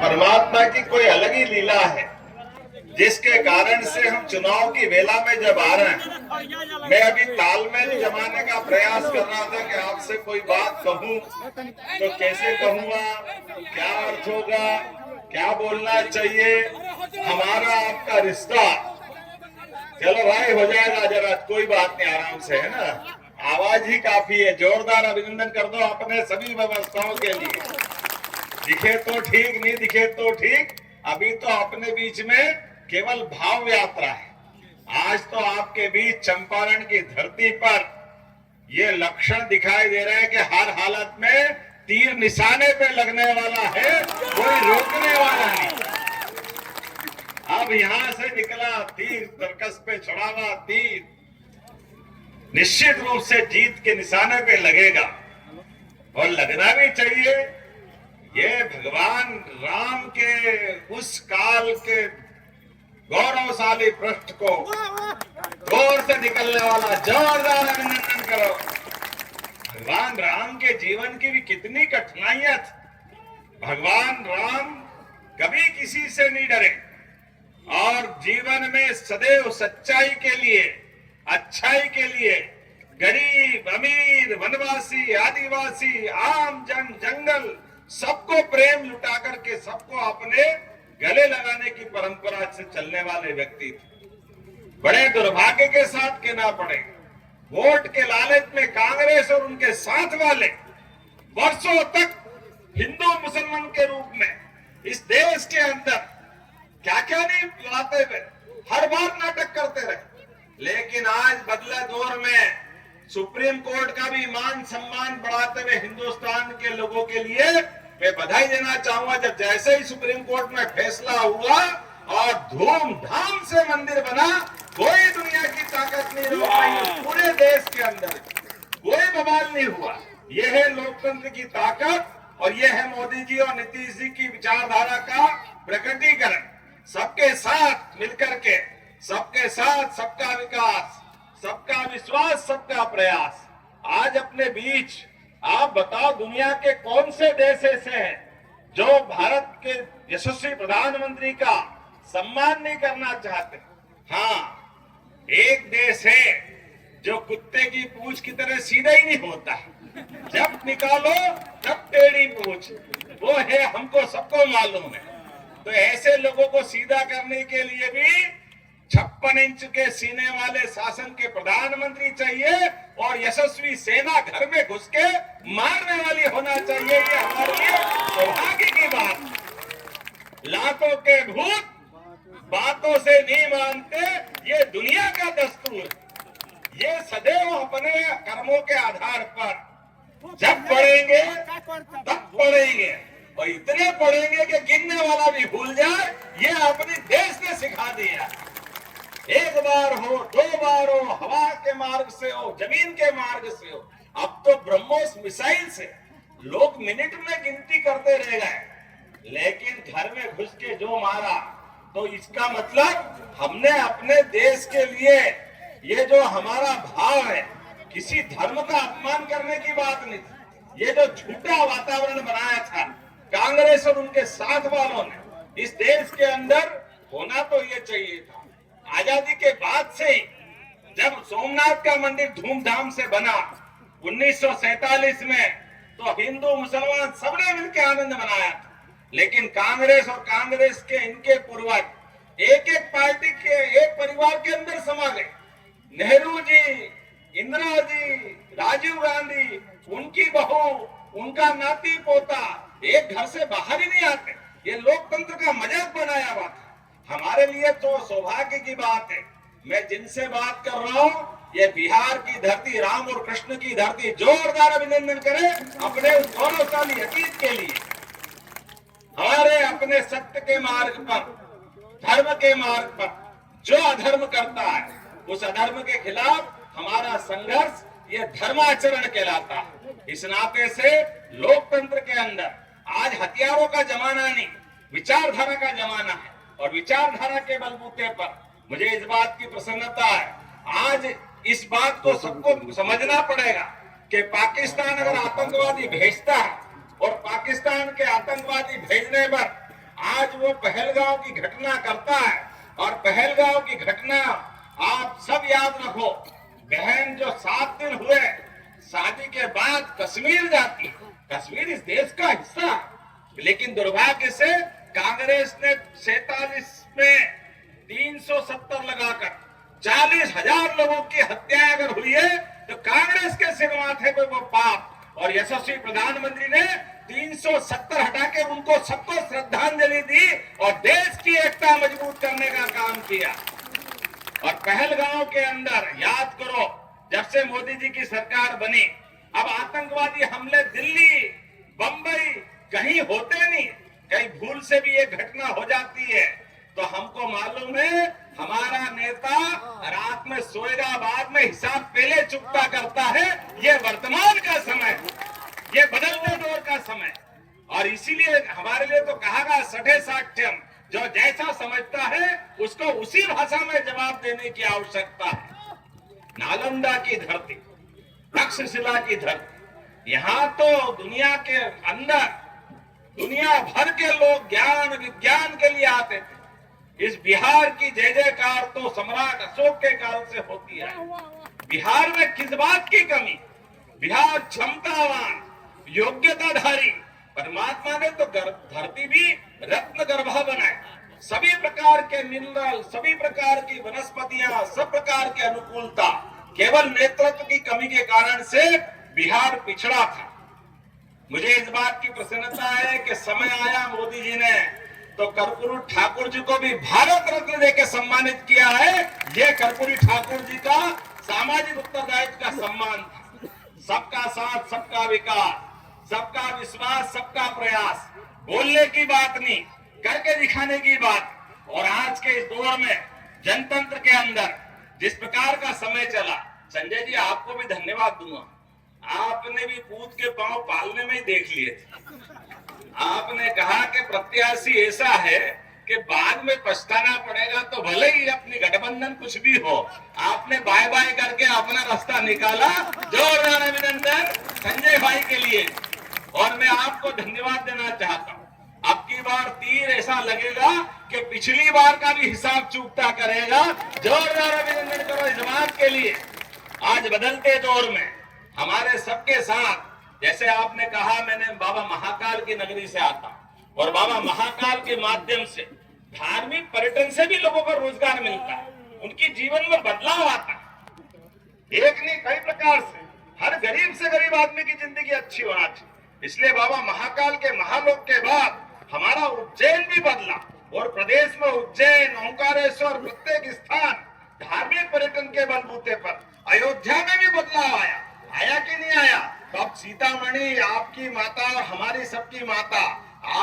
परमात्मा की कोई अलग ही लीला है, जिसके कारण से हम चुनाव की वेला में जब आ रहे हैं। मैं अभी तालमेल जमाने का प्रयास कर रहा था कि आपसे कोई बात कहूं तो कैसे कहूंगा, क्या अर्थ होगा, क्या बोलना चाहिए, हमारा आपका रिश्ता। चलो भाई हो जाएगा, जरा कोई बात नहीं, आराम से, है ना। आवाज ही काफी है। जोरदार अभिनंदन कर दो अपने सभी व्यवस्थाओं के लिए। दिखे तो ठीक, नहीं दिखे तो ठीक, अभी तो अपने बीच में केवल भाव यात्रा है। आज तो आपके बीच चंपारण की धरती पर ये लक्षण दिखाई दे रहे हैं कि हर हालत में तीर निशाने पे लगने वाला है, कोई रोकने वाला नहीं। अब यहां से निकला तीर, तर्कस पे चढ़ा हुआ तीर निश्चित रूप से जीत के निशाने पे लगेगा, और लगना भी चाहिए। ये भगवान राम के उस काल के गौरवशाली पृष्ठ को जोर से निकलने वाला, जोरदार अभिनंदन करो। भगवान राम के जीवन की भी कितनी कठिनाइयां थी। भगवान राम कभी किसी से नहीं डरे और जीवन में सदैव सच्चाई के लिए, अच्छाई के लिए, गरीब अमीर, वनवासी आदिवासी, आम जन जंगल, सबको प्रेम लुटा करके सबको अपने गले लगाने की परंपरा से चलने वाले व्यक्ति थे। बड़े दुर्भाग्य के साथ कहना पड़े, वोट के लालच में कांग्रेस और उनके साथ वाले वर्षों तक हिंदू मुसलमान के रूप में इस देश के अंदर क्या क्या नहीं लाते हुए हर बार नाटक करते रहे। लेकिन आज बदले दौर में सुप्रीम कोर्ट का भी मान सम्मान बढ़ाते हुए हिंदुस्तान के लोगों के लिए मैं बधाई देना चाहूंगा। जब जैसे ही सुप्रीम कोर्ट में फैसला हुआ और धूमधाम से मंदिर बना, कोई दुनिया की ताकत नहीं रोक पाई। पूरे देश के अंदर कोई बवाल नहीं हुआ। यह है लोकतंत्र की ताकत और यह है मोदी जी और नीतीश जी की विचारधारा का प्रकटीकरण। सबके साथ मिलकर के, सबके साथ सबका विकास, सबका विश्वास, सबका प्रयास। आज अपने बीच आप बताओ, दुनिया के कौन से देश ऐसे हैं जो भारत के यशस्वी प्रधानमंत्री का सम्मान नहीं करना चाहते? हाँ, एक देश है जो कुत्ते की पूंछ की तरह सीधा ही नहीं होता, जब निकालो तब टेढ़ी पूंछ, वो है, हमको सबको मालूम है। तो ऐसे लोगों को सीधा करने के लिए भी 56 इंच के सीने वाले शासन के प्रधानमंत्री चाहिए और यशस्वी सेना घर में घुस के मारने वाली होना चाहिए। ये हमारे लिए सौभाग्य की बात। लाखों के भूत बातों से नहीं मानते, ये दुनिया का दस्तूर। ये सदैव अपने कर्मों के आधार पर जब पढ़ेंगे तब पढ़ेंगे, और इतने पढ़ेंगे कि गिनने वाला भी भूल जाए। ये अपने देश ने सिखा दिया। एक बार हो, दो बार हो, हवा के मार्ग से हो, जमीन के मार्ग से हो, अब तो ब्रह्मोस मिसाइल से लोग मिनट में गिनती करते रह गए। लेकिन घर में घुस के जो मारा, तो इसका मतलब हमने अपने देश के लिए ये जो हमारा भाव है, किसी धर्म का अपमान करने की बात नहीं थी। ये जो झूठा वातावरण बनाया था कांग्रेस और उनके साथ वालों ने इस देश के अंदर, होना तो ये चाहिए था। आजादी के बाद से ही जब सोमनाथ का मंदिर धूमधाम से बना 1947 में, तो हिंदू मुसलमान सबने मिलकर आनंद मनाया था। लेकिन कांग्रेस और कांग्रेस के इनके पूर्वज एक एक पार्टी के एक परिवार के अंदर समा गए। नेहरू जी, इंदिरा जी, राजीव गांधी, उनकी बहू, उनका नाती पोता एक घर से बाहर ही नहीं आते। ये लोकतंत्र का मजाक बनाया हुआ था। हमारे लिए तो सौभाग्य की बात है। मैं जिनसे बात कर रहा हूँ, ये बिहार की धरती, राम और कृष्ण की धरती। जोरदार अभिनंदन करें अपने उस गौरवशाली अतीत के लिए। हमारे अपने सत्य के मार्ग पर, धर्म के मार्ग पर जो अधर्म करता है, उस अधर्म के खिलाफ हमारा संघर्ष ये धर्माचरण कहलाता है। इस नाते से लोकतंत्र के अंदर आज हथियारों का जमाना नहीं, विचारधारा का जमाना है। और विचारधारा के बलबूते पर मुझे इस बात की प्रसन्नता है, आज इस बात को सबको समझना पड़ेगा कि पाकिस्तान अगर आतंकवादी भेजता है और पाकिस्तान के आतंकवादी भेजने पर आज वो पहलगांव की घटना करता है, और पहलगांव की घटना आप सब याद रखो। बहन जो 7 दिन हुए शादी के बाद कश्मीर जाती, कश्मीर इस देश का हिस्सा है, लेकिन दुर्भाग्य से कांग्रेस ने 47 में 370 लगाकर 40,000 लोगों की हत्या अगर हुई है तो कांग्रेस के सिर माथे पे वो पाप, और यशस्वी प्रधानमंत्री ने 370 हटा के उनको सबको श्रद्धांजलि दी और देश की एकता मजबूत करने का काम किया। और पहलगांव के अंदर याद करो, जब से मोदी जी की सरकार बनी, अब आतंकवादी हमले दिल्ली, बंबई कहीं होते नहीं, कहीं भूल से भी ये घटना हो जाती है तो हमको मालूम है हमारा नेता रात में सोएगा, बाद में हिसाब पहले चुकता करता है। ये वर्तमान का समय, ये बदलते दौर का समय, और इसीलिए हमारे लिए तो कहा गया सठे साठ्यम, जो जैसा समझता है उसको उसी भाषा में जवाब देने की आवश्यकता है। नालंदा की धरती, तक्षशिला की धरती, यहाँ तो दुनिया के अंदर दुनिया भर के लोग ज्ञान विज्ञान के लिए आते थे। इस बिहार की जय जयकार तो सम्राट अशोक के काल से होती है। बिहार में किस बात की कमी? बिहार क्षमतावान, योग्यताधारी, परमात्मा ने तो धरती भी रत्न गर्भा बनाए, सभी प्रकार के मिनरल, सभी प्रकार की वनस्पतियां, सब प्रकार की अनुकूलता, केवल नेतृत्व की कमी के कारण से बिहार पिछड़ा था। मुझे इस बात की प्रसन्नता है कि समय आया, मोदी जी ने तो कर्पूरी ठाकुर जी को भी भारत रत्न देकर सम्मानित किया है। ये कर्पूरी ठाकुर जी का सामाजिक उत्तरदायित्व का सम्मान था। सबका साथ, सबका विकास, सबका विश्वास, सबका प्रयास, बोलने की बात नहीं, करके दिखाने की बात। और आज के इस दौर में जनतंत्र के अंदर जिस प्रकार का समय चला, संजय जी आपको भी धन्यवाद दूंगा, आपने भी पूत के पांव पालने में ही देख लिए थे। आपने कहा कि प्रत्याशी ऐसा है कि बाद में पछताना पड़ेगा, तो भले ही अपनी गठबंधन कुछ भी हो, आपने बाय बाय करके अपना रास्ता निकाला। जोरदार अभिनंदन संजय भाई के लिए, और मैं आपको धन्यवाद देना चाहता हूँ। अब की बार तीर ऐसा लगेगा कि पिछली बार का भी हिसाब चूकता करेगा। जोरदार अभिनंदन करो इस बात के लिए। आज बदलते दौर में हमारे सबके साथ, जैसे आपने कहा, मैंने बाबा महाकाल की नगरी से आता हूं, और बाबा महाकाल के माध्यम से धार्मिक पर्यटन से भी लोगों को रोजगार मिलता है, उनकी जीवन में बदलाव आता है। एक नहीं, कई प्रकार से हर गरीब से गरीब आदमी की जिंदगी अच्छी होना चाहिए। इसलिए बाबा महाकाल के महालोक के बाद हमारा उज्जैन भी बदला, और प्रदेश में उज्जैन, ओंकारेश्वर, प्रत्येक स्थान धार्मिक पर्यटन के बलबूते पर। अयोध्या में भी बदलाव आया, आया कि नहीं आया? तो अब सीतामढ़ी आपकी माता और हमारी सबकी माता, आप